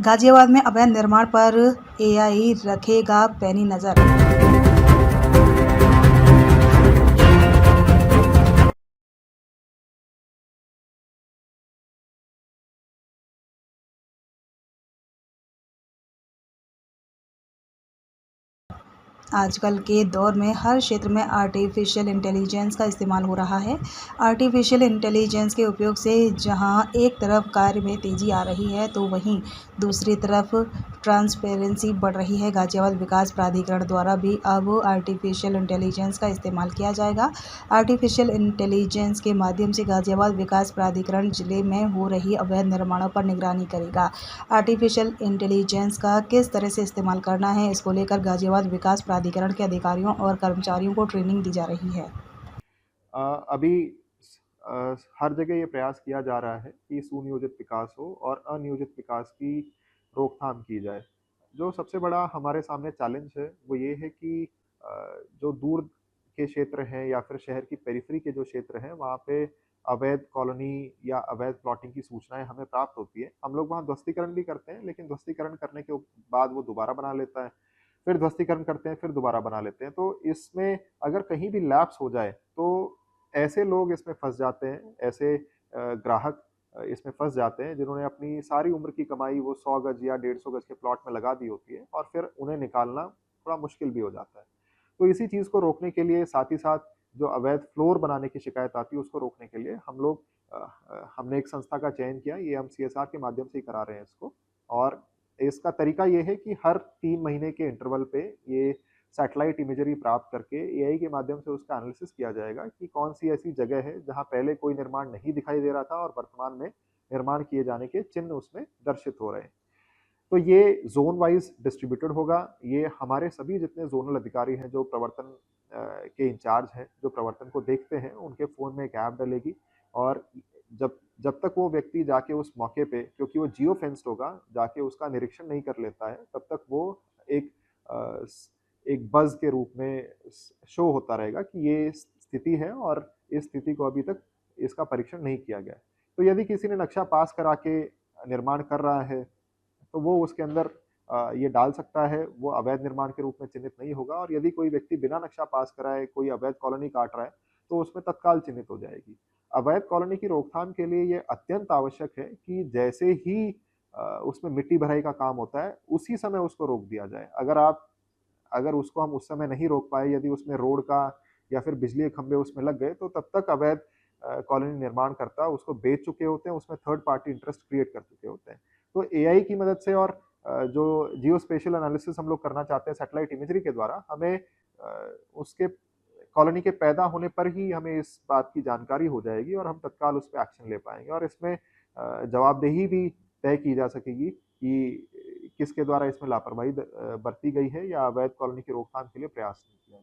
गाजियाबाद में अवैध निर्माण पर एआई रखेगा पैनी नजर। आजकल के दौर में हर क्षेत्र में आर्टिफिशियल इंटेलिजेंस का इस्तेमाल हो रहा है। आर्टिफिशियल इंटेलिजेंस के उपयोग से जहां एक तरफ कार्य में तेज़ी आ रही है, तो वहीं दूसरी तरफ ट्रांसपेरेंसी बढ़ रही है। गाजियाबाद विकास प्राधिकरण द्वारा भी अब आर्टिफिशियल इंटेलिजेंस का इस्तेमाल किया जाएगा। आर्टिफिशियल इंटेलिजेंस के माध्यम से गाजियाबाद विकास प्राधिकरण जिले में हो रही अवैध निर्माणों पर निगरानी करेगा। आर्टिफिशियल इंटेलिजेंस का किस तरह से इस्तेमाल करना है, इसको लेकर गाजियाबाद विकास प्राधिकरण के अधिकारियों और कर्मचारियों को ट्रेनिंग दी जा रही है। अभी हर जगह ये प्रयास किया जा रहा है कि सुनियोजित विकास हो और अनियोजित विकास की रोकथाम की जाए। जो सबसे बड़ा हमारे सामने चैलेंज है वो ये है कि जो दूर के क्षेत्र हैं या फिर शहर की पेरिफेरी के जो क्षेत्र हैं वहाँ पे अवैध कॉलोनी या अवैध प्लॉटिंग की सूचनाएं हमें प्राप्त होती है। हम लोग वहाँ ध्वस्तीकरण भी करते हैं, लेकिन ध्वस्तीकरण करने के बाद वो दोबारा बना लेता है, फिर ध्वस्तीकरण करते हैं, फिर दोबारा बना लेते हैं। तो इसमें अगर कहीं भी लैप्स हो जाए तो ऐसे लोग इसमें फँस जाते हैं, ऐसे ग्राहक इसमें फँस जाते हैं जिन्होंने अपनी सारी उम्र की कमाई वो 100 गज या 150 गज के प्लॉट में लगा दी होती है और फिर उन्हें निकालना थोड़ा मुश्किल भी हो जाता है। तो इसी चीज़ को रोकने के लिए साथ ही साथ जो अवैध फ्लोर बनाने की शिकायत आती है उसको रोकने के लिए हम लोग हमने एक संस्था का चयन किया। ये हम सीएसआर के माध्यम से ही करा रहे हैं इसको। और इसका तरीका ये है कि हर 3 महीने के इंटरवल पे ये सैटेलाइट इमेजरी प्राप्त करके एआई के माध्यम से उसका एनालिसिस किया जाएगा कि कौन-सी ऐसी जगह है जहाँ पहले कोई निर्माण नहीं दिखाई दे रहा था और वर्तमान में निर्माण किए जाने के चिन्ह उसमें दर्शित हो रहे हैं। तो ये ज़ोन वाइज़ डिस्ट्रीब्यूटेड होगा। ये हमारे सभी जितने ज़ोनल अधिकारी हैं जो प्रवर्तन के इंचार्ज हैं, जो प्रवर्तन को देखते हैं, उनके फ़ोन में एक ऐप डलेगी और जब जब तक वो व्यक्ति जाके उस मौके पे, क्योंकि वो जियो फेंस्ड होगा, जाके उसका निरीक्षण नहीं कर लेता है, तब तक वो एक अ, स एक बज़ के रूप में शो होता रहेगा कि ये स्थिति है और इस स्थिति को अभी तक इसका परीक्षण नहीं किया गया है। तो यदि किसी ने नक्शा पास करा के निर्माण कर रहा है तो वो उसके अंदर ये डाल सकता है, वो अवैध निर्माण के रूप में चिन्हित नहीं होगा। और यदि कोई व्यक्ति बिना नक्शा पास कराए कोई अवैध कॉलोनी काट रहा है, तो उसमें तत्काल चिन्हित हो जाएगी। अवैध कॉलोनी की रोकथाम के लिए ये अत्यंत आवश्यक है कि जैसे ही उसमें मिट्टी भराई का काम होता है, उसी समय उसको रोक दिया जाए। अगर उसको हम उस समय नहीं रोक पाए, यदि उसमें रोड का या फिर बिजली के खंभे उसमें लग गए, तो तब तक अवैध कॉलोनी निर्माणकर्ता उसको बेच चुके होते हैं, उसमें थर्ड पार्टी इंटरेस्ट क्रिएट कर चुके होते हैं। तो एआई की मदद से और जो जियो स्पेशियल एनालिसिस हम लोग करना चाहते हैं सैटेलाइट इमेजरी के द्वारा, हमें उसके कॉलोनी के पैदा होने पर ही हमें इस बात की जानकारी हो जाएगी और हम तत्काल उस पे एक्शन ले पाएँगे और इसमें जवाबदेही भी तय की जा सकेगी कि किसके द्वारा इसमें लापरवाही बरती गई है या अवैध कॉलोनी की रोकथाम के लिए प्रयास नहीं किया।